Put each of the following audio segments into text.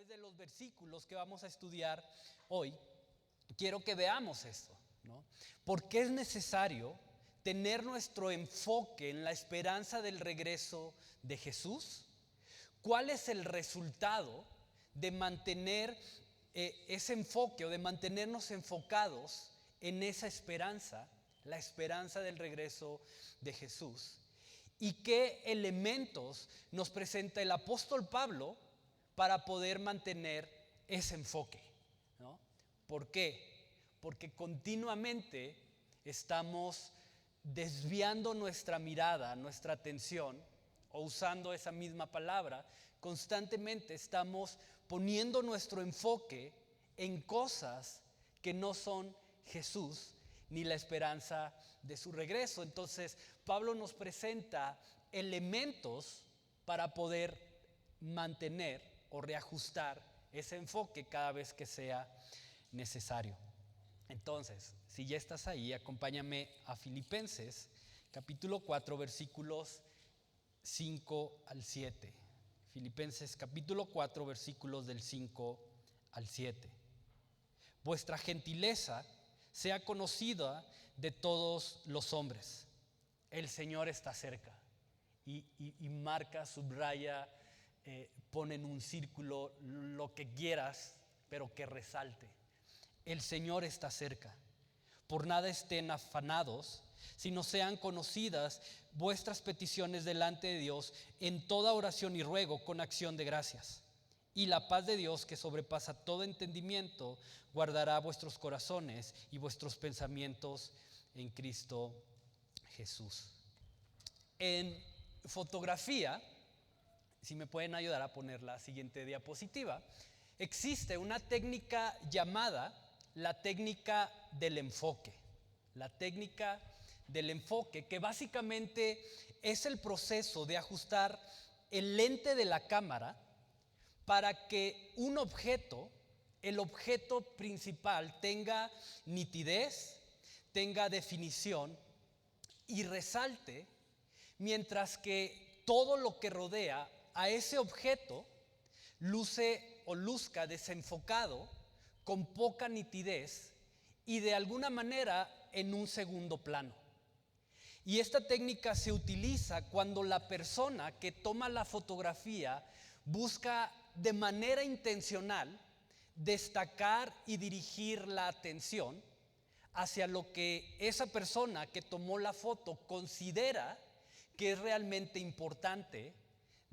través de los versículos que vamos a estudiar hoy, quiero que veamos esto, ¿no? ¿Por qué es necesario tener nuestro enfoque en la esperanza del regreso de Jesús? ¿Cuál es el resultado de mantener ese enfoque o de mantenernos enfocados en esa esperanza, la esperanza del regreso de Jesús? ¿Y qué elementos nos presenta el apóstol Pablo para poder mantener ese enfoque, ¿no? ¿Por qué? Porque continuamente estamos desviando nuestra mirada, nuestra atención, o usando esa misma palabra, constantemente estamos poniendo nuestro enfoque en cosas que no son Jesús ni la esperanza de su regreso. Entonces, Pablo nos presenta elementos para poder mantener o reajustar ese enfoque cada vez que sea necesario. Entonces, si ya estás ahí, acompáñame a Filipenses, capítulo 4, versículos 5 al 7. Filipenses capítulo 4, versículos del 5 al 7. Vuestra gentileza sea conocida de todos los hombres. El Señor está cerca. Y marca, subraya, pone en un círculo lo que quieras, pero que resalte. El Señor está cerca. Por nada estén afanados, sino sean conocidas vuestras peticiones delante de Dios en toda oración y ruego con acción de gracias. Y la paz de Dios, que sobrepasa todo entendimiento, guardará vuestros corazones y vuestros pensamientos en Cristo Jesús. En fotografía, si me pueden ayudar a poner la siguiente diapositiva, existe una técnica llamada la técnica del enfoque. La técnica del enfoque, que básicamente es el proceso de ajustar el lente de la cámara para que un objeto, el objeto principal, tenga nitidez, tenga definición y resalte, mientras que todo lo que rodea a ese objeto luce o luzca desenfocado, con poca nitidez y de alguna manera en un segundo plano. Y esta técnica se utiliza cuando la persona que toma la fotografía busca de manera intencional destacar y dirigir la atención hacia lo que esa persona que tomó la foto considera que es realmente importante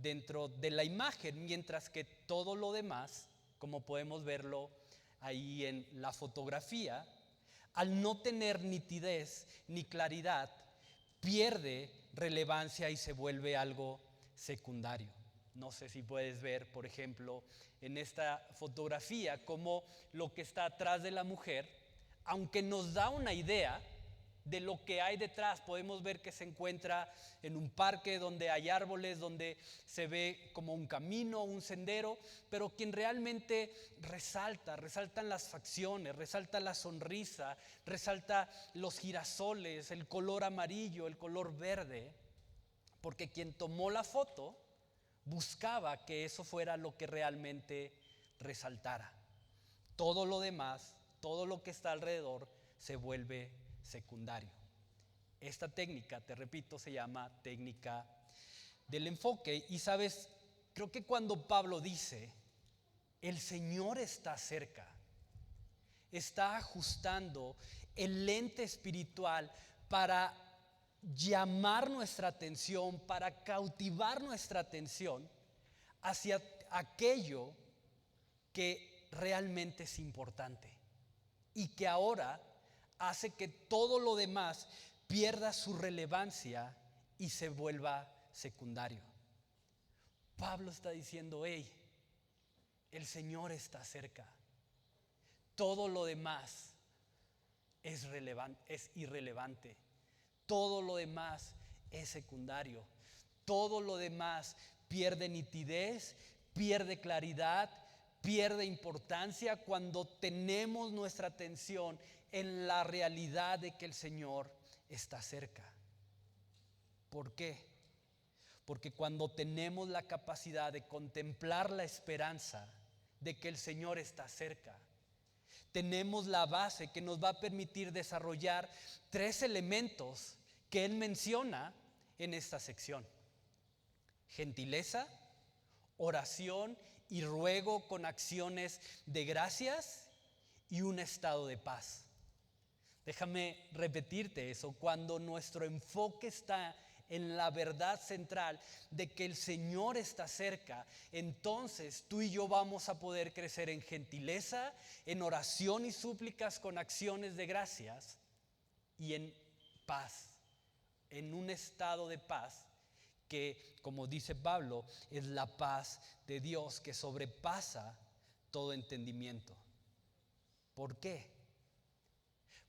dentro de la imagen, mientras que todo lo demás, como podemos verlo ahí en la fotografía, al no tener nitidez ni claridad, pierde relevancia y se vuelve algo secundario. No sé si puedes ver, por ejemplo, en esta fotografía cómo lo que está atrás de la mujer, aunque nos da una idea de lo que hay detrás, podemos ver que se encuentra en un parque donde hay árboles, donde se ve como un camino, un sendero, pero quien realmente resaltan las facciones, resalta la sonrisa, resalta los girasoles, el color amarillo, el color verde, porque quien tomó la foto buscaba que eso fuera lo que realmente resaltara. Todo lo demás, todo lo que está alrededor se vuelve secundario. Esta técnica, te repito, se llama técnica del enfoque. Y sabes, creo que cuando Pablo dice, el Señor está cerca, está ajustando el lente espiritual para llamar nuestra atención, para cautivar nuestra atención hacia aquello que realmente es importante y que ahora hace que todo lo demás pierda su relevancia y se vuelva secundario. Pablo está diciendo, hey, el Señor está cerca. Todo lo demás es irrelevante. Todo lo demás es secundario. Todo lo demás pierde nitidez, pierde claridad, pierde importancia cuando tenemos nuestra atención en la realidad de que el Señor está cerca. ¿Por qué? Porque cuando tenemos la capacidad de contemplar la esperanza de que el Señor está cerca. Tenemos la base que nos va a permitir desarrollar 3 elementos que Él menciona en esta sección: gentileza, oración y ruego con acciones de gracias y un estado de paz. Déjame repetirte eso. Cuando nuestro enfoque está en la verdad central de que el Señor está cerca, entonces tú y yo vamos a poder crecer en gentileza, en oración y súplicas con acciones de gracias y en paz, en un estado de paz que, como dice Pablo, es la paz de Dios que sobrepasa todo entendimiento. ¿Por qué?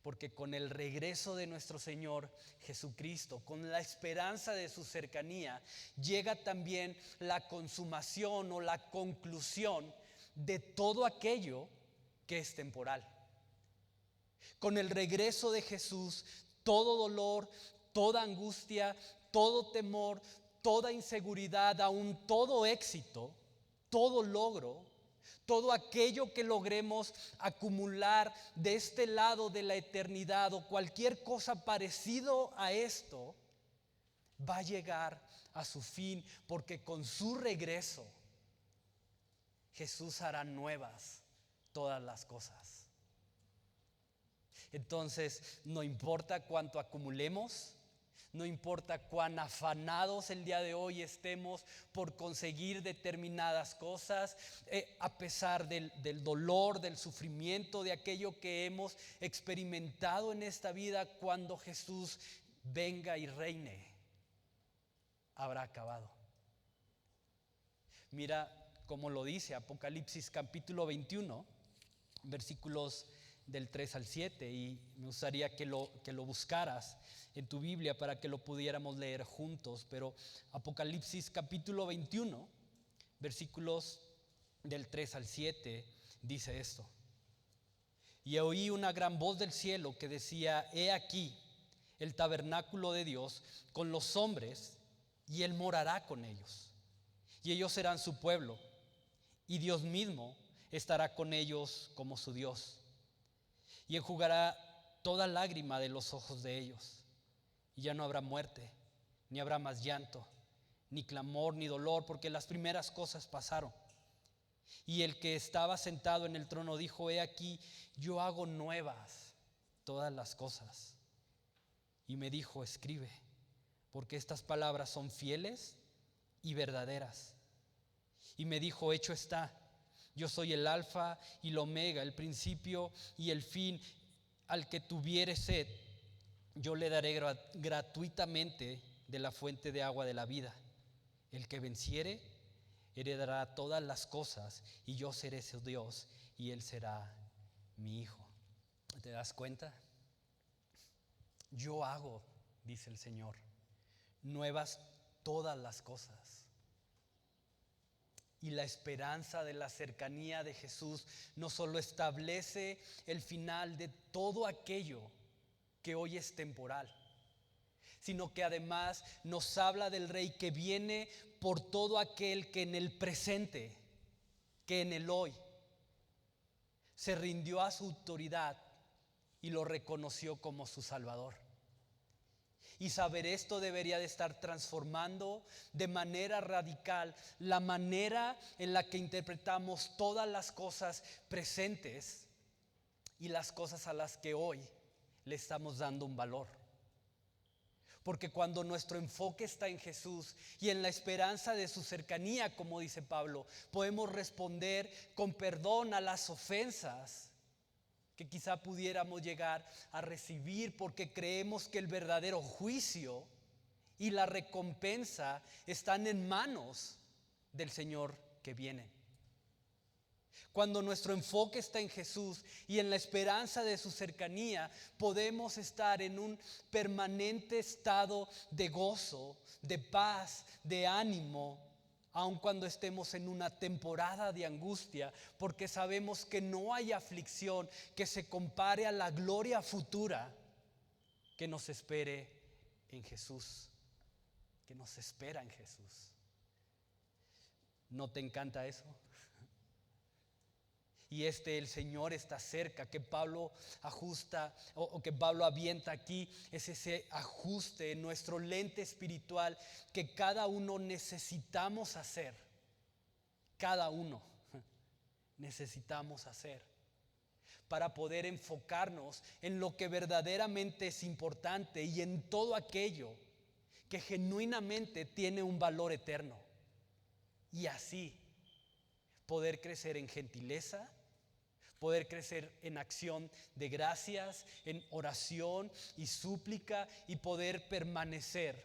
Porque con el regreso de nuestro Señor Jesucristo, con la esperanza de su cercanía, llega también la consumación o la conclusión de todo aquello que es temporal. Con el regreso de Jesús, todo dolor, toda angustia, todo temor, toda inseguridad, aún todo éxito, todo logro, todo aquello que logremos acumular de este lado de la eternidad o cualquier cosa parecido a esto, va a llegar a su fin, porque con su regreso Jesús hará nuevas todas las cosas. Entonces, no importa cuánto acumulemos, no importa cuán afanados el día de hoy estemos por conseguir determinadas cosas, a pesar del dolor, del sufrimiento, de aquello que hemos experimentado en esta vida, cuando Jesús venga y reine, habrá acabado. Mira cómo lo dice Apocalipsis capítulo 21, versículos del 3 al 7, y me gustaría que lo buscaras en tu Biblia para que lo pudiéramos leer juntos. Pero Apocalipsis capítulo 21, versículos del 3 al 7, dice esto: y oí una gran voz del cielo que decía: he aquí el tabernáculo de Dios con los hombres, y Él morará con ellos, y ellos serán su pueblo, y Dios mismo estará con ellos como su Dios, y enjugará toda lágrima de los ojos de ellos. Y ya no habrá muerte, ni habrá más llanto, ni clamor, ni dolor, porque las primeras cosas pasaron. Y el que estaba sentado en el trono dijo: he aquí, yo hago nuevas todas las cosas. Y me dijo: escribe, porque estas palabras son fieles y verdaderas. Y me dijo: hecho está. Yo soy el alfa y el omega, el principio y el fin. Al que tuviere sed, yo le daré gratuitamente de la fuente de agua de la vida. El que venciere heredará todas las cosas, y yo seré su Dios y él será mi hijo. ¿Te das cuenta? Yo hago, dice el Señor, nuevas todas las cosas. Y la esperanza de la cercanía de Jesús no solo establece el final de todo aquello que hoy es temporal, sino que además nos habla del Rey que viene por todo aquel que en el presente, que en el hoy, se rindió a su autoridad y lo reconoció como su Salvador. Y saber esto debería de estar transformando de manera radical la manera en la que interpretamos todas las cosas presentes y las cosas a las que hoy le estamos dando un valor. Porque cuando nuestro enfoque está en Jesús y en la esperanza de su cercanía, como dice Pablo, podemos responder con perdón a las ofensas que quizá pudiéramos llegar a recibir, porque creemos que el verdadero juicio y la recompensa están en manos del Señor que viene. Cuando nuestro enfoque está en Jesús y en la esperanza de su cercanía, podemos estar en un permanente estado de gozo, de paz, de ánimo, aun cuando estemos en una temporada de angustia, porque sabemos que no hay aflicción que se compare a la gloria futura que nos espere en Jesús, que nos espera en Jesús. ¿No te encanta eso? y el Señor está cerca, que Pablo ajusta o que Pablo avienta aquí, es ese ajuste en nuestro lente espiritual que cada uno necesitamos hacer. Cada uno necesitamos hacer para poder enfocarnos en lo que verdaderamente es importante y en todo aquello que genuinamente tiene un valor eterno. Y así poder crecer en gentileza, poder crecer en acción de gracias, en oración y súplica, y poder permanecer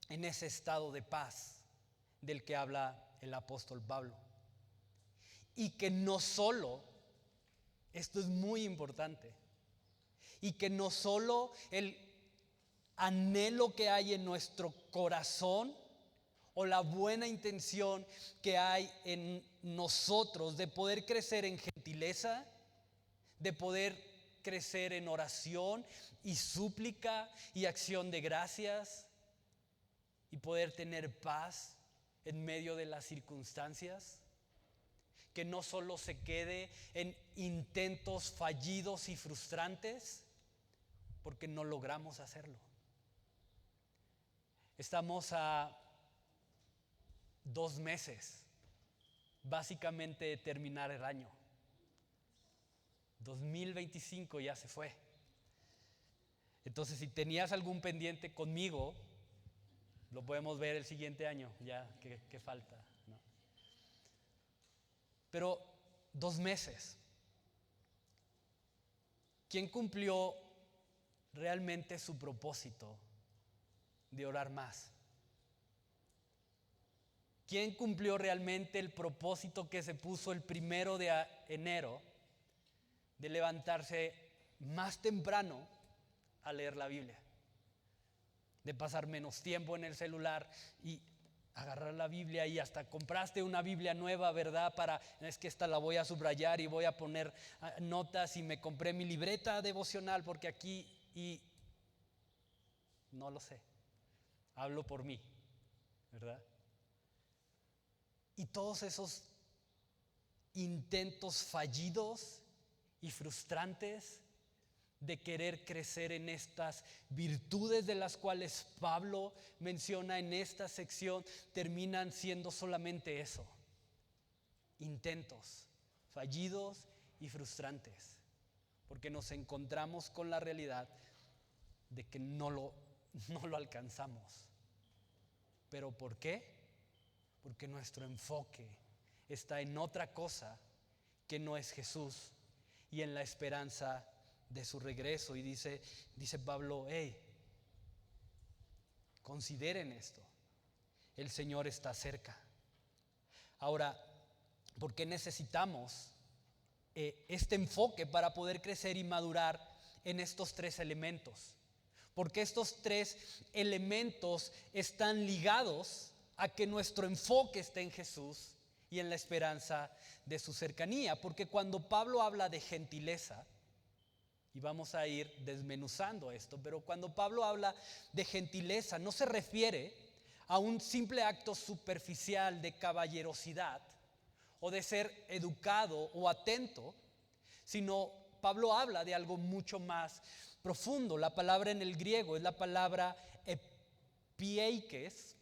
en ese estado de paz del que habla el apóstol Pablo. Y que no solo, esto es muy importante, y que no solo el anhelo que hay en nuestro corazón o la buena intención que hay en nosotros de poder crecer en gentileza, de poder crecer en oración y súplica y acción de gracias, y poder tener paz en medio de las circunstancias, que no solo se quede en intentos fallidos y frustrantes, porque no logramos hacerlo. Estamos a 2 meses, básicamente, de terminar el año. 2025 ya se fue. Entonces, si tenías algún pendiente conmigo, lo podemos ver el siguiente año, ya que falta, ¿no? Pero 2 meses. ¿Quién cumplió realmente su propósito de orar más? ¿Quién cumplió realmente el propósito que se puso el 1 de enero de levantarse más temprano a leer la Biblia? De pasar menos tiempo en el celular y agarrar la Biblia, y hasta compraste una Biblia nueva, ¿verdad? Es que esta la voy a subrayar y voy a poner notas, y me compré mi libreta devocional porque aquí, y no lo sé, hablo por mí, ¿verdad? Y todos esos intentos fallidos y frustrantes de querer crecer en estas virtudes de las cuales Pablo menciona en esta sección, terminan siendo solamente eso: intentos fallidos y frustrantes, porque nos encontramos con la realidad de que no lo alcanzamos. ¿Pero por qué? Porque nuestro enfoque está en otra cosa que no es Jesús y en la esperanza de su regreso. Y dice Pablo: hey, consideren esto, el Señor está cerca. Ahora, ¿por qué necesitamos este enfoque para poder crecer y madurar en estos 3 elementos? Porque estos 3 elementos están ligados a que nuestro enfoque esté en Jesús y en la esperanza de su cercanía. Porque cuando Pablo habla de gentileza, y vamos a ir desmenuzando esto, pero cuando Pablo habla de gentileza, no se refiere a un simple acto superficial de caballerosidad o de ser educado o atento, sino Pablo habla de algo mucho más profundo. La palabra en el griego es la palabra epieikes,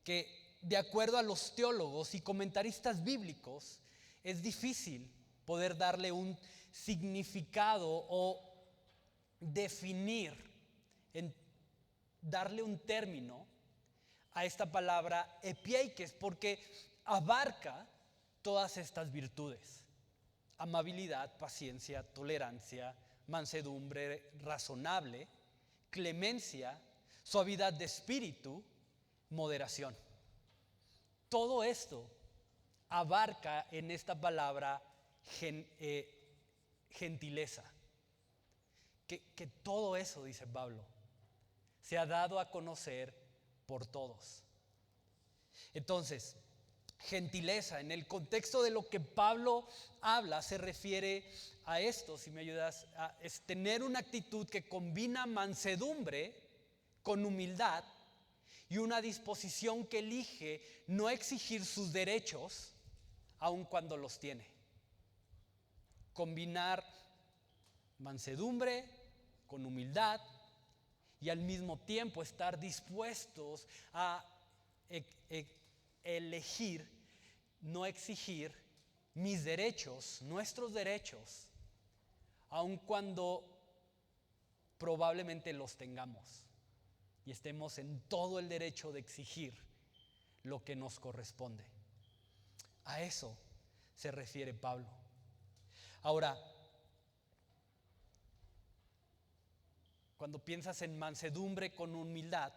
que de acuerdo a los teólogos y comentaristas bíblicos es difícil poder darle un significado o definir, darle un término a esta palabra epieikes, porque abarca todas estas virtudes: amabilidad, paciencia, tolerancia, mansedumbre razonable, clemencia, suavidad de espíritu, moderación. Todo esto abarca en esta palabra gentileza. Que todo eso, dice Pablo, se ha dado a conocer por todos. Entonces, gentileza, en el contexto de lo que Pablo habla, se refiere a esto, si me ayudas, es tener una actitud que combina mansedumbre con humildad y una disposición que elige no exigir sus derechos aun cuando los tiene. combinar mansedumbre con humildad y al mismo tiempo estar dispuestos a elegir, no exigir mis derechos, nuestros derechos, aun cuando probablemente los tengamos y estemos en todo el derecho de exigir lo que nos corresponde. A eso se refiere Pablo. Ahora, cuando piensas en mansedumbre con humildad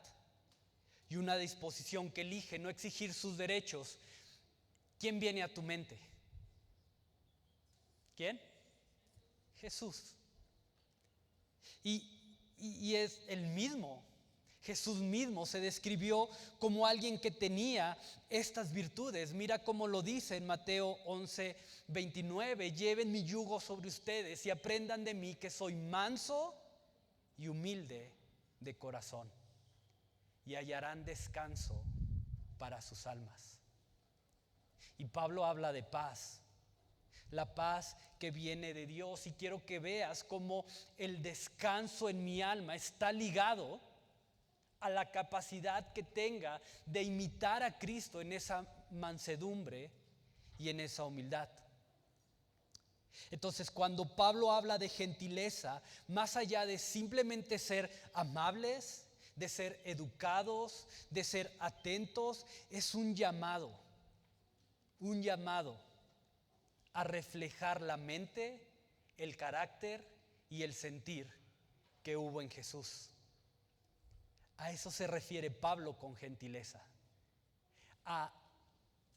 y una disposición que elige no exigir sus derechos, ¿quién viene a tu mente? ¿Quién? Jesús. Y es el mismo. Jesús mismo se describió como alguien que tenía estas virtudes. Mira cómo lo dice en Mateo 11:29. Lleven mi yugo sobre ustedes y aprendan de mí, que soy manso y humilde de corazón, y hallarán descanso para sus almas. Y Pablo habla de paz, la paz que viene de Dios, y quiero que veas cómo el descanso en mi alma está ligado a la capacidad que tenga de imitar a Cristo en esa mansedumbre y en esa humildad. Entonces, cuando Pablo habla de gentileza, más allá de simplemente ser amables, de ser educados, de ser atentos, es un llamado a reflejar la mente, el carácter y el sentir que hubo en Jesús. A eso se refiere Pablo con gentileza, a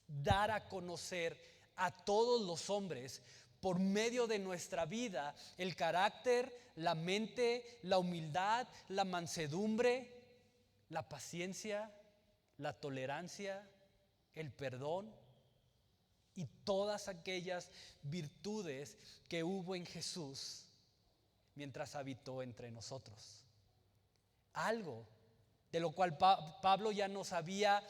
dar a conocer a todos los hombres por medio de nuestra vida el carácter, la mente, la humildad, la mansedumbre, la paciencia, la tolerancia, el perdón y todas aquellas virtudes que hubo en Jesús mientras habitó entre nosotros. Algo de lo cual Pablo ya nos había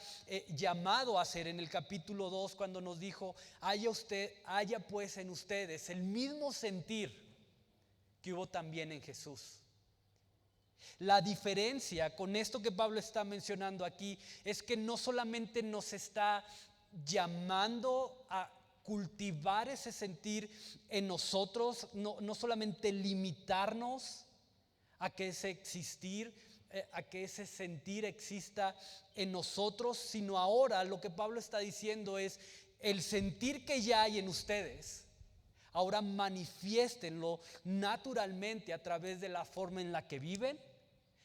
llamado a hacer en el capítulo 2, cuando nos dijo: haya pues en ustedes el mismo sentir que hubo también en Jesús. La diferencia con esto que Pablo está mencionando aquí es que no solamente nos está llamando a cultivar ese sentir en nosotros, no solamente limitarnos a que ese sentir exista en nosotros, sino ahora lo que Pablo está diciendo es: el sentir que ya hay en ustedes, ahora manifiéstenlo naturalmente a través de la forma en la que viven,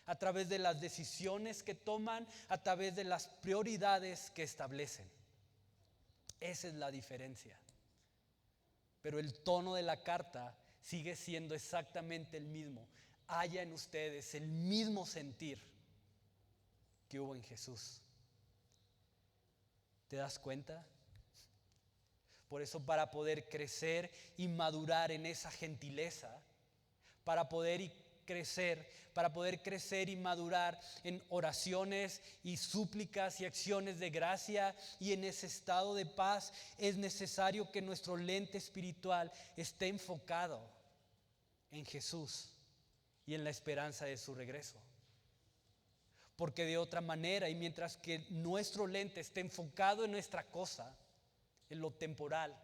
a través de las decisiones que toman, a través de las prioridades que establecen. Esa es la diferencia. Pero el tono de la carta sigue siendo exactamente el mismo. Haya en ustedes el mismo sentir que hubo en Jesús. ¿Te das cuenta? Por eso, para poder crecer y madurar en esa gentileza, para poder crecer y madurar en oraciones y súplicas y acciones de gracia y en ese estado de paz, es necesario que nuestro lente espiritual esté enfocado en Jesús y en la esperanza de su regreso. Porque de otra manera, y mientras que nuestro lente esté enfocado en nuestra cosa, en lo temporal,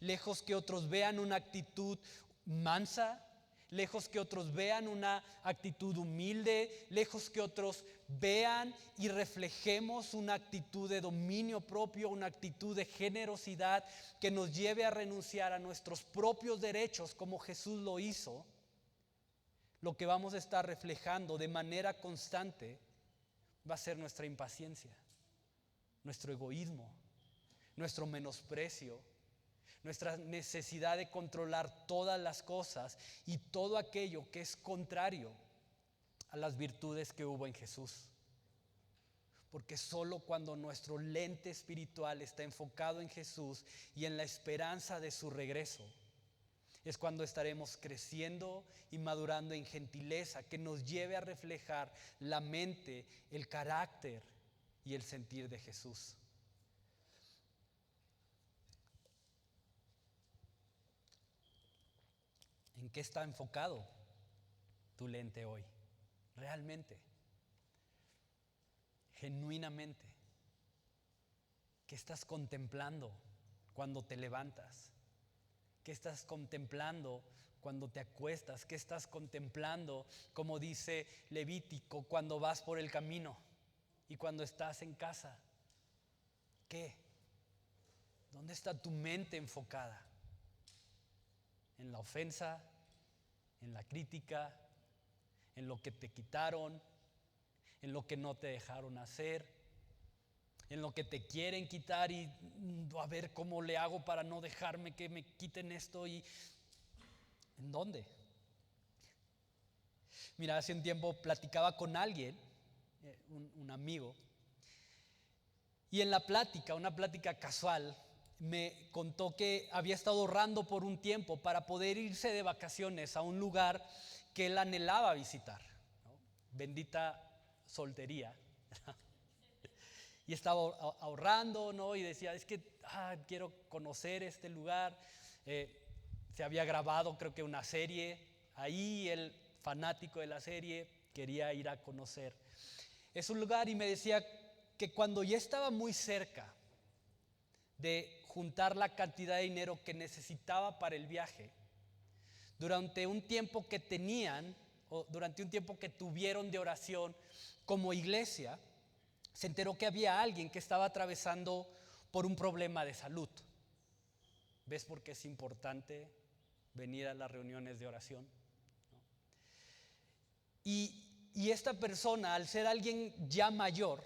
lejos que otros vean una actitud mansa, lejos que otros vean una actitud humilde, lejos que otros vean y reflejemos una actitud de dominio propio, una actitud de generosidad que nos lleve a renunciar a nuestros propios derechos como Jesús lo hizo, lo que vamos a estar reflejando de manera constante va a ser nuestra impaciencia, nuestro egoísmo, nuestro menosprecio, nuestra necesidad de controlar todas las cosas y todo aquello que es contrario a las virtudes que hubo en Jesús. Porque solo cuando nuestro lente espiritual está enfocado en Jesús y en la esperanza de su regreso, es cuando estaremos creciendo y madurando en gentileza que nos lleve a reflejar la mente, el carácter y el sentir de Jesús. ¿En qué está enfocado tu lente hoy? Realmente, genuinamente. ¿Qué estás contemplando cuando te levantas? ¿Qué estás contemplando cuando te acuestas? ¿Qué estás contemplando, como dice Levítico, cuando vas por el camino y cuando estás en casa? ¿Qué? ¿Dónde está tu mente enfocada? ¿En la ofensa? ¿En la crítica? ¿En lo que te quitaron? ¿En lo que no te dejaron hacer? ¿En lo que te quieren quitar y a ver cómo le hago para no dejarme que me quiten esto? ¿Y en dónde? Mira, hace un tiempo platicaba con alguien, un amigo, y en la plática, una plática casual, me contó que había estado ahorrando por un tiempo para poder irse de vacaciones a un lugar que él anhelaba visitar, ¿no? Bendita soltería. Y estaba ahorrando, ¿no? Y decía, es que quiero conocer este lugar. Se había grabado, creo que una serie. Ahí el fanático de la serie quería ir a conocer. Es un lugar, y me decía que cuando ya estaba muy cerca de juntar la cantidad de dinero que necesitaba para el viaje, durante un tiempo que tenían, o durante un tiempo que tuvieron de oración como iglesia, se enteró que había alguien que estaba atravesando por un problema de salud. ¿Ves por qué es importante venir a las reuniones de oración? ¿No? Y esta persona, al ser alguien ya mayor,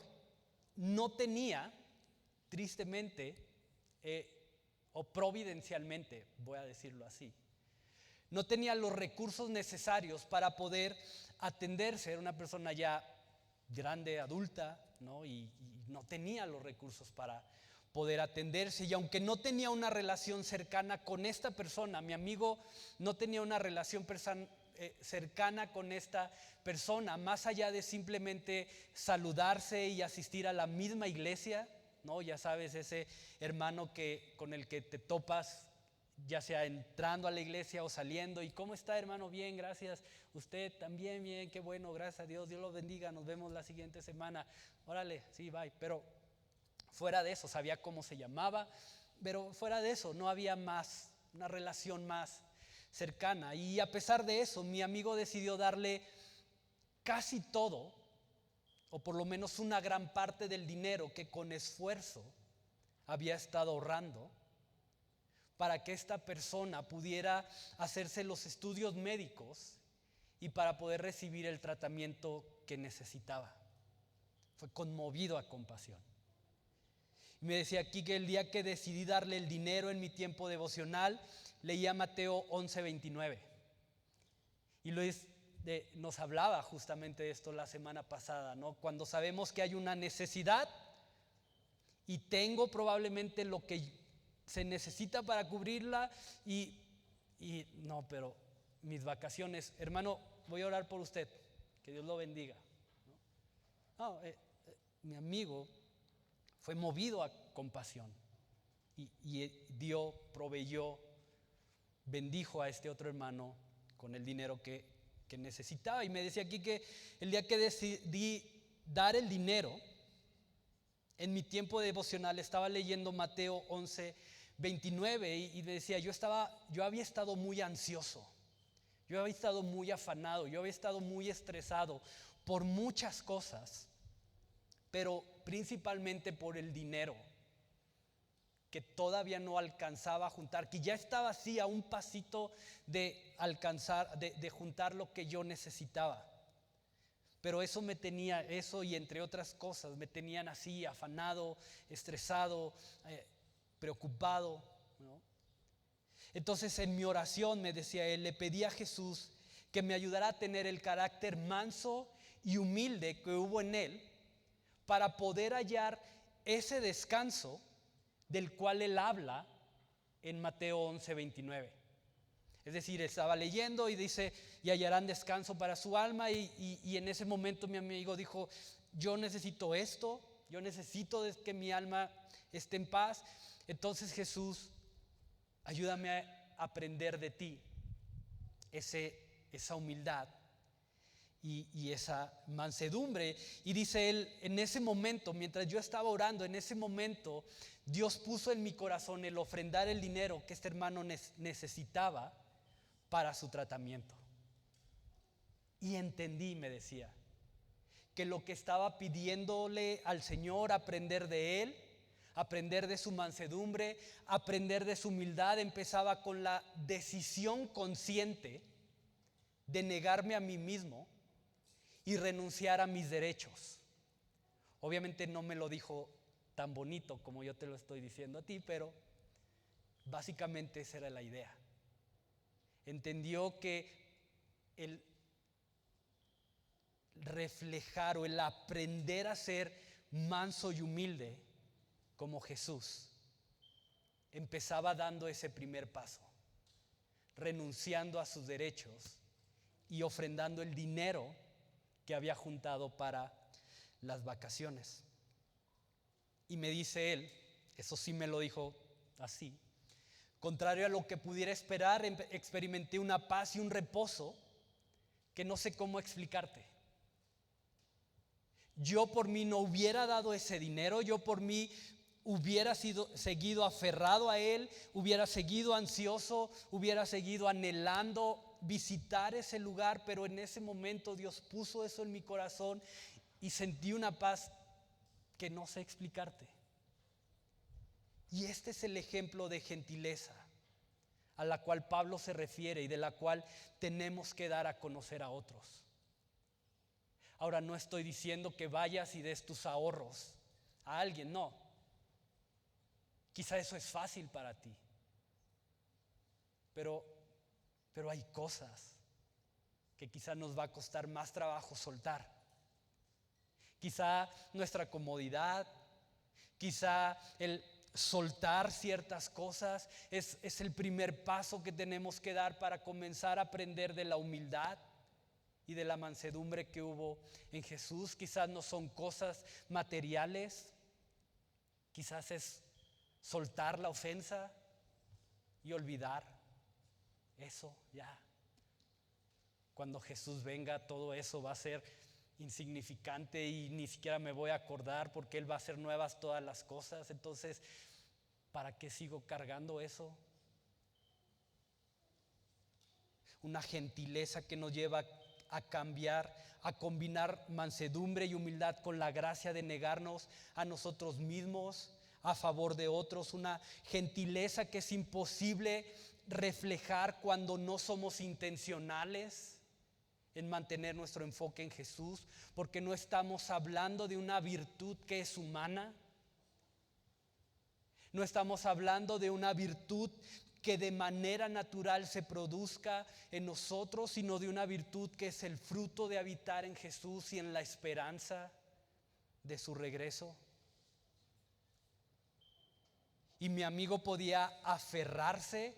no tenía, tristemente, o providencialmente, voy a decirlo así, no tenía los recursos necesarios para poder atenderse. Era una persona ya grande, adulta, ¿no? Y no tenía los recursos para poder atenderse. Y aunque no tenía una relación cercana con esta persona, mi amigo no tenía una relación cercana con esta persona, más allá de simplemente saludarse y asistir a la misma iglesia, ¿no? Ya sabes, ese hermano con el que te topas, ya sea entrando a la iglesia o saliendo. ¿Y cómo está, hermano? Bien, gracias. Usted también, bien, qué bueno, gracias a Dios. Dios lo bendiga, nos vemos la siguiente semana. Órale, sí, bye. Pero fuera de eso, sabía cómo se llamaba, pero fuera de eso no había más, una relación más cercana. Y a pesar de eso, mi amigo decidió darle casi todo, o por lo menos una gran parte del dinero que con esfuerzo había estado ahorrando, para que esta persona pudiera hacerse los estudios médicos y para poder recibir el tratamiento que necesitaba. Fue conmovido a compasión. Y me decía aquí que el día que decidí darle el dinero en mi tiempo devocional, leía Mateo 11:29. Y Luis nos hablaba justamente de esto la semana pasada, ¿no? Cuando sabemos que hay una necesidad y tengo probablemente lo que se necesita para cubrirla y no, pero mis vacaciones, hermano, voy a orar por usted, que Dios lo bendiga. No, mi amigo fue movido a compasión y proveyó, bendijo a este otro hermano con el dinero que necesitaba. Y me decía aquí que el día que decidí dar el dinero, en mi tiempo devocional estaba leyendo Mateo 11:29 y me decía, yo había estado muy ansioso, yo había estado muy afanado, yo había estado muy estresado por muchas cosas, pero principalmente por el dinero que todavía no alcanzaba a juntar, que ya estaba así a un pasito de alcanzar, de juntar lo que yo necesitaba. Pero eso y entre otras cosas me tenían así afanado, estresado, preocupado, ¿no? Entonces en mi oración, me decía él, le pedí a Jesús que me ayudara a tener el carácter manso y humilde que hubo en él para poder hallar ese descanso del cual él habla en Mateo 11:29. Es decir, estaba leyendo y dice, y hallarán descanso para su alma, y en ese momento mi amigo dijo, yo necesito esto, yo necesito que mi alma esté en paz. Entonces Jesús, ayúdame a aprender de ti. esa humildad y esa mansedumbre. Y dice él, en ese momento, mientras yo estaba orando, en ese momento Dios puso en mi corazón el ofrendar el dinero que este hermano necesitaba para su tratamiento. Y entendí, me decía, que lo que estaba pidiéndole al Señor, aprender de Él, aprender de su mansedumbre, aprender de su humildad, empezaba con la decisión consciente de negarme a mí mismo y renunciar a mis derechos. Obviamente no me lo dijo tan bonito como yo te lo estoy diciendo a ti, pero básicamente esa era la idea. Entendió que el reflejar o el aprender a ser manso y humilde como Jesús empezaba dando ese primer paso, renunciando a sus derechos y ofrendando el dinero que había juntado para las vacaciones. Y me dice él, eso sí me lo dijo así, contrario a lo que pudiera esperar, experimenté una paz y un reposo que no sé cómo explicarte. Yo por mí no hubiera dado ese dinero, yo por mí hubiera seguido aferrado a él, hubiera seguido ansioso, hubiera seguido anhelando visitar ese lugar, pero en ese momento Dios puso eso en mi corazón y sentí una paz que no sé explicarte. Y este es el ejemplo de gentileza a la cual Pablo se refiere y de la cual tenemos que dar a conocer a otros. Ahora, no estoy diciendo que vayas y des tus ahorros a alguien, no. Quizá eso es fácil para ti, pero hay cosas que quizá nos va a costar más trabajo soltar. Quizá nuestra comodidad, quizá el soltar ciertas cosas es el primer paso que tenemos que dar para comenzar a aprender de la humildad y de la mansedumbre que hubo en Jesús. Quizás no son cosas materiales, quizás es soltar la ofensa y olvidar eso ya. Cuando Jesús venga, todo eso va a ser insignificante y ni siquiera me voy a acordar porque Él va a hacer nuevas todas las cosas. Entonces, ¿para qué sigo cargando eso? Una gentileza que nos lleva a cambiar, a combinar mansedumbre y humildad con la gracia de negarnos a nosotros mismos a favor de otros. Una gentileza que es imposible reflejar cuando no somos intencionales en mantener nuestro enfoque en Jesús, porque no estamos hablando de una virtud que es humana. No estamos hablando de una virtud que de manera natural se produzca en nosotros, sino de una virtud que es el fruto de habitar en Jesús y en la esperanza de su regreso. Y mi amigo podía aferrarse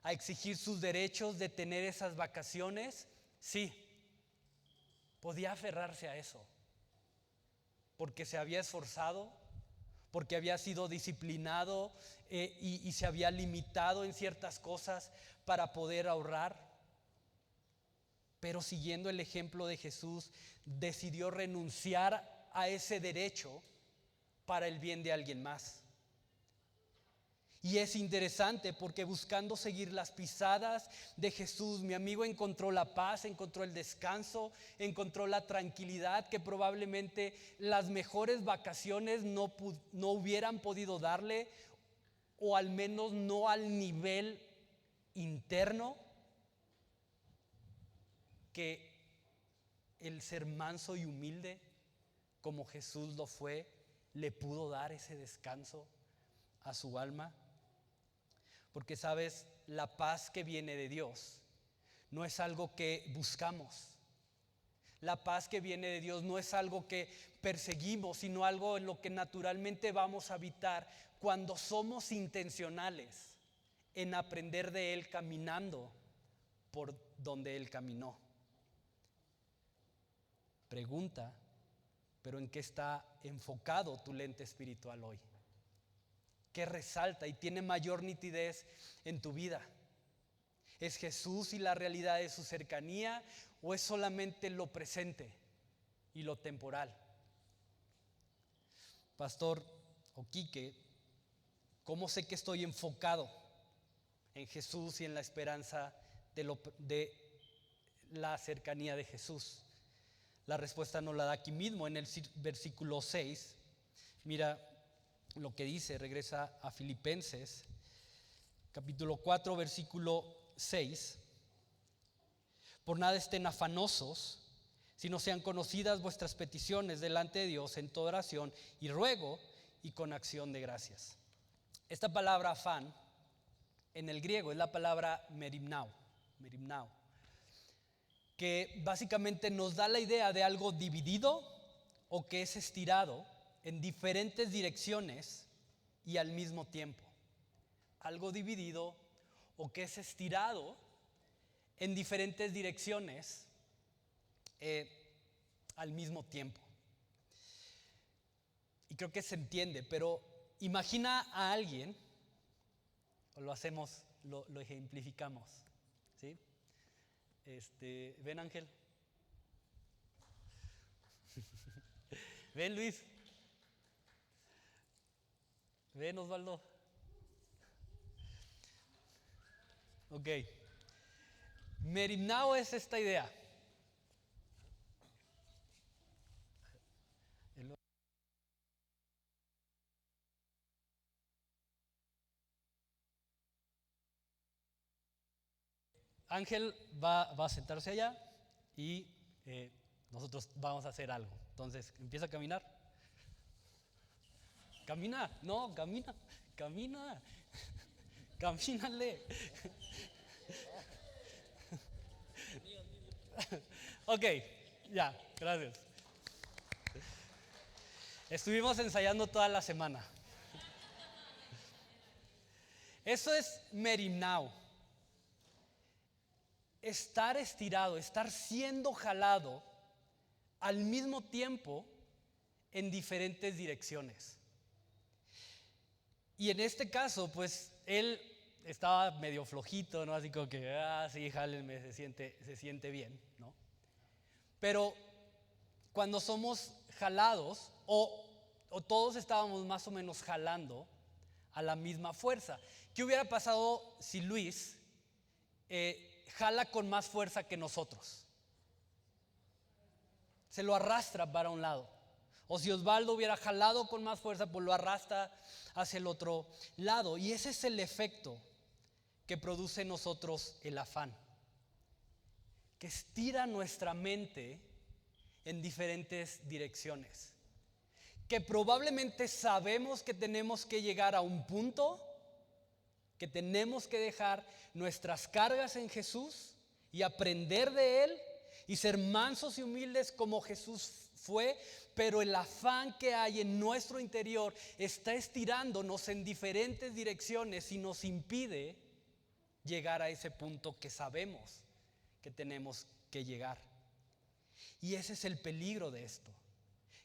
a exigir sus derechos de tener esas vacaciones. Sí, podía aferrarse a eso, porque se había esforzado, porque había sido disciplinado y se había limitado en ciertas cosas para poder ahorrar. Pero siguiendo el ejemplo de Jesús, decidió renunciar a ese derecho para el bien de alguien más. Y es interesante porque buscando seguir las pisadas de Jesús, mi amigo encontró la paz, encontró el descanso, encontró la tranquilidad que probablemente las mejores vacaciones no hubieran podido darle, o al menos no al nivel interno que el ser manso y humilde como Jesús lo fue, le pudo dar ese descanso a su alma. Porque sabes, la paz que viene de Dios no es algo que buscamos. La paz que viene de Dios no es algo que perseguimos, sino algo en lo que naturalmente vamos a habitar cuando somos intencionales en aprender de Él caminando por donde Él caminó. Pregunta, ¿pero en qué está enfocado tu lente espiritual hoy? ¿Qué resalta y tiene mayor nitidez en tu vida? ¿Es Jesús y la realidad de su cercanía o es solamente lo presente y lo temporal? Pastor Oquique, ¿cómo sé que estoy enfocado en Jesús y en la esperanza de la cercanía de Jesús? La respuesta nos la da aquí mismo en el versículo 6. Mira lo que dice, regresa a Filipenses, capítulo 4, versículo 6. Por nada estén afanosos, sino sean conocidas vuestras peticiones delante de Dios en toda oración y ruego y con acción de gracias. Esta palabra afán en el griego es la palabra merimnao, que básicamente nos da la idea de algo dividido o que es estirado en diferentes direcciones y al mismo tiempo. Algo dividido o que es estirado en diferentes direcciones al mismo tiempo. Y creo que se entiende, pero imagina a alguien, o lo hacemos, lo ejemplificamos, ¿sí? Ven, Ángel. Ven, Luis. Ven, Osvaldo. Ok. Merimnao es esta idea. Ángel va a sentarse allá y nosotros vamos a hacer algo. Entonces, empieza a caminar. Camina, no, camina. Camínale. Ok, ya, gracias. Estuvimos ensayando toda la semana. Eso es merimnao. Estar estirado, estar siendo jalado al mismo tiempo en diferentes direcciones. Y en este caso, pues él estaba medio flojito, ¿no? Así como que, sí, jálenme, se siente bien, ¿no? Pero cuando somos jalados, o todos estábamos más o menos jalando a la misma fuerza. ¿Qué hubiera pasado si Luis jala con más fuerza que nosotros? Se lo arrastra para un lado. O si Osvaldo hubiera jalado con más fuerza, pues lo arrastra hacia el otro lado. Y ese es el efecto que produce en nosotros el afán, que estira nuestra mente en diferentes direcciones, que probablemente sabemos que tenemos que llegar a un punto, que tenemos que dejar nuestras cargas en Jesús y aprender de Él y ser mansos y humildes como Jesús fue, pero el afán que hay en nuestro interior está estirándonos en diferentes direcciones y nos impide llegar a ese punto que sabemos que tenemos que llegar. Y ese es el peligro de esto,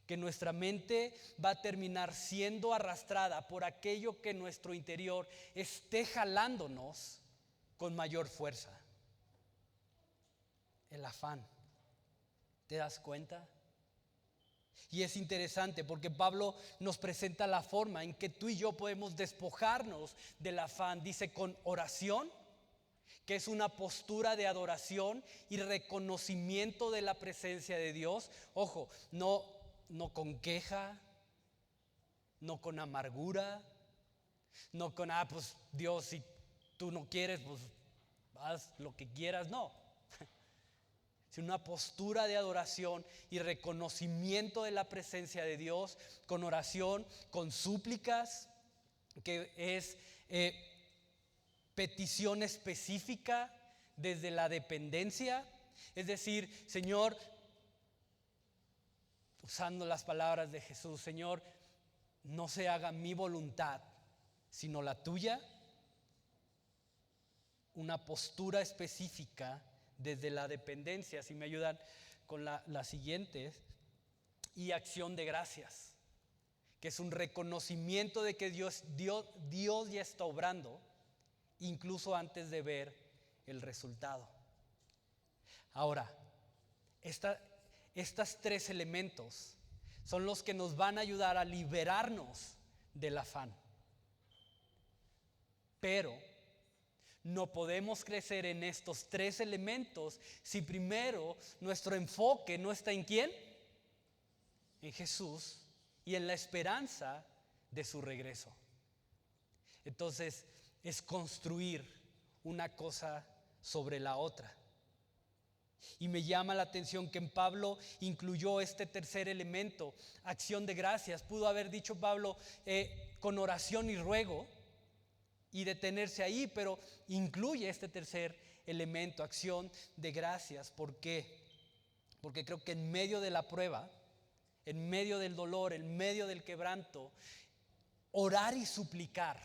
que nuestra mente va a terminar siendo arrastrada por aquello que en nuestro interior esté jalándonos con mayor fuerza. El afán. ¿Te das cuenta? Y es interesante porque Pablo nos presenta la forma en que tú y yo podemos despojarnos del afán. Dice con oración, que es una postura de adoración y reconocimiento de la presencia de Dios. Ojo, no con queja, no con amargura, no con, pues Dios, si tú no quieres, pues haz lo que quieras. No. Es una postura de adoración y reconocimiento de la presencia de Dios, con oración, con súplicas, que es petición específica desde la dependencia. Es decir, Señor, usando las palabras de Jesús, Señor, no se haga mi voluntad, sino la tuya. Una postura específica desde la dependencia. Si me ayudan con la siguiente. Y acción de gracias, que es un reconocimiento de que Dios ya está obrando, incluso antes de ver el resultado. Ahora, estos tres elementos son los que nos van a ayudar a liberarnos del afán. Pero no podemos crecer en estos tres elementos si primero nuestro enfoque no está ¿en quién? En Jesús y en la esperanza de su regreso. Entonces es construir una cosa sobre la otra. Y me llama la atención que en Pablo incluyó este tercer elemento, acción de gracias. Pudo haber dicho Pablo con oración y ruego y detenerse ahí, pero incluye este tercer elemento, acción de gracias. ¿Por qué? Porque creo que en medio de la prueba, en medio del dolor, en medio del quebranto, orar y suplicar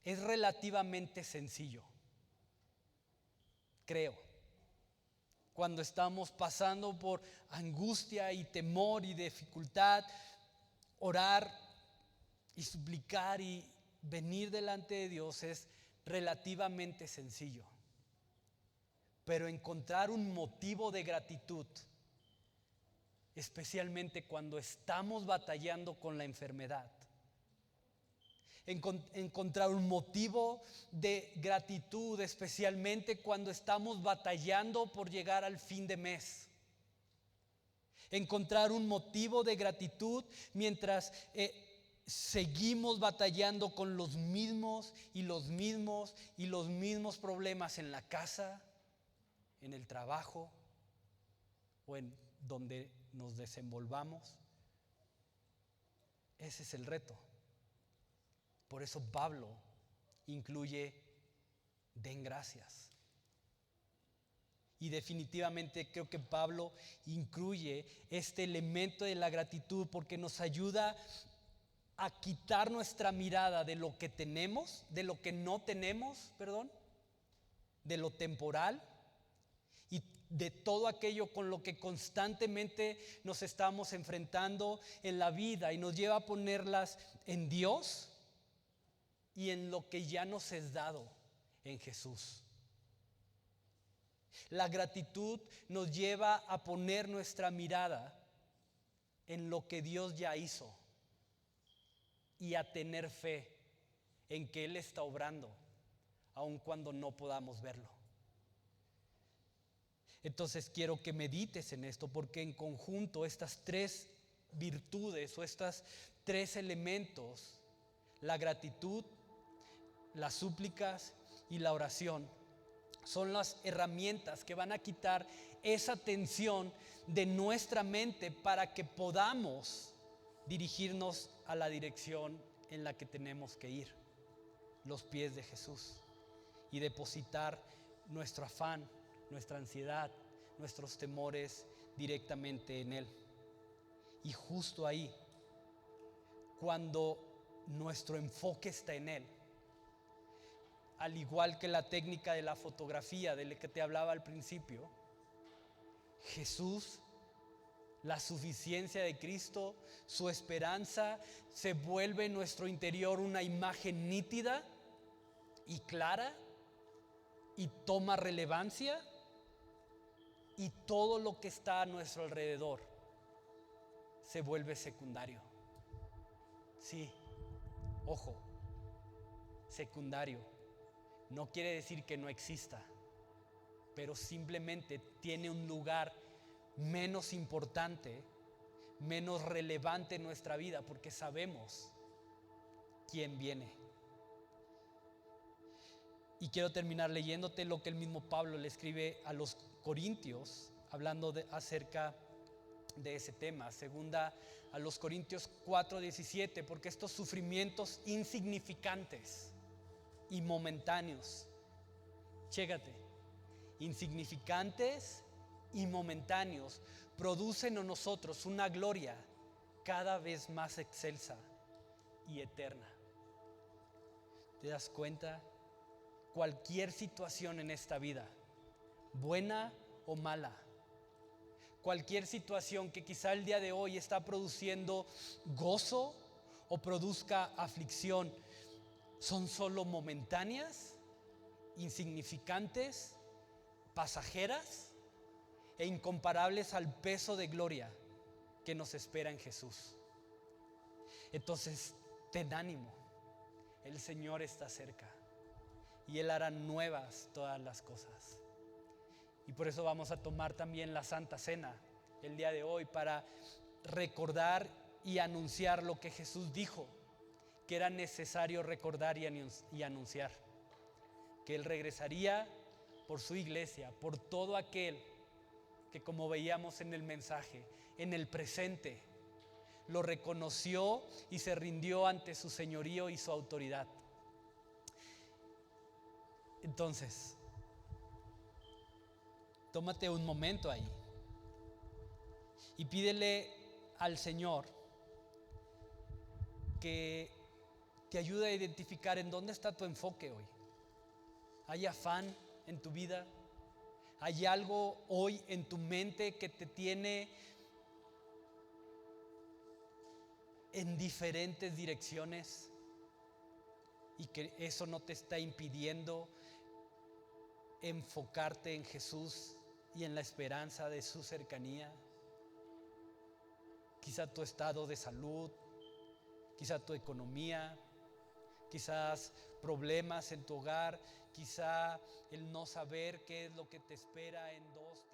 es relativamente sencillo, creo. Cuando estamos pasando por angustia y temor y dificultad, orar y suplicar y venir delante de Dios es relativamente sencillo. Pero encontrar un motivo de gratitud, especialmente cuando estamos batallando con la enfermedad, encontrar un motivo de gratitud, especialmente cuando estamos batallando por llegar al fin de mes. Encontrar un motivo de gratitud mientras seguimos batallando con los mismos problemas en la casa, en el trabajo o en donde nos desenvolvamos. Ese es el reto. Por eso Pablo incluye den gracias. Y definitivamente creo que Pablo incluye este elemento de la gratitud porque nos ayuda a quitar nuestra mirada de lo que tenemos, de lo que no tenemos, de lo temporal y de todo aquello con lo que constantemente nos estamos enfrentando en la vida, y nos lleva a ponerlas en Dios y en lo que ya nos es dado en Jesús. La gratitud nos lleva a poner nuestra mirada en lo que Dios ya hizo y a tener fe en que Él está obrando, aun cuando no podamos verlo. Entonces quiero que medites en esto, porque en conjunto estas tres virtudes o estos tres elementos, la gratitud, las súplicas y la oración, son las herramientas que van a quitar esa tensión de nuestra mente para que podamos dirigirnos a la dirección en la que tenemos que ir, los pies de Jesús, y depositar nuestro afán, nuestra ansiedad, nuestros temores directamente en Él. Y justo ahí, cuando nuestro enfoque está en Él, al igual que la técnica de la fotografía de la que te hablaba al principio, Jesús, la suficiencia de Cristo, su esperanza, se vuelve en nuestro interior una imagen nítida y clara y toma relevancia, y todo lo que está a nuestro alrededor se vuelve secundario. Sí, ojo, secundario. No quiere decir que no exista, pero simplemente tiene un lugar menos importante, menos relevante en nuestra vida, porque sabemos quién viene. Y quiero terminar leyéndote lo que el mismo Pablo le escribe a los Corintios, hablando acerca de ese tema. Segunda a los Corintios 4:17, porque estos sufrimientos insignificantes y momentáneos, chécate, insignificantes y momentáneos, producen en nosotros una gloria cada vez más excelsa y eterna. ¿Te das cuenta? Cualquier situación en esta vida, buena o mala, cualquier situación que quizá el día de hoy está produciendo gozo o produzca aflicción, son solo momentáneas insignificantes, pasajeras e incomparables al peso de gloria que nos espera en Jesús. Entonces, ten ánimo, el Señor está cerca y Él hará nuevas todas las cosas. Y por eso vamos a tomar también la Santa Cena el día de hoy para recordar y anunciar lo que Jesús dijo que era necesario recordar y anunciar, que Él regresaría por su iglesia, por todo aquel que, como veíamos en el mensaje, en el presente lo reconoció y se rindió ante su señorío y su autoridad. Entonces, tómate un momento ahí y pídele al Señor que te ayude a identificar en dónde está tu enfoque hoy. ¿Hay afán en tu vida? ¿Hay algo hoy en tu mente que te tiene en diferentes direcciones y que eso no te está impidiendo enfocarte en Jesús y en la esperanza de su cercanía? Quizá tu estado de salud, quizá tu economía, quizás problemas en tu hogar, quizá el no saber qué es lo que te espera en 2,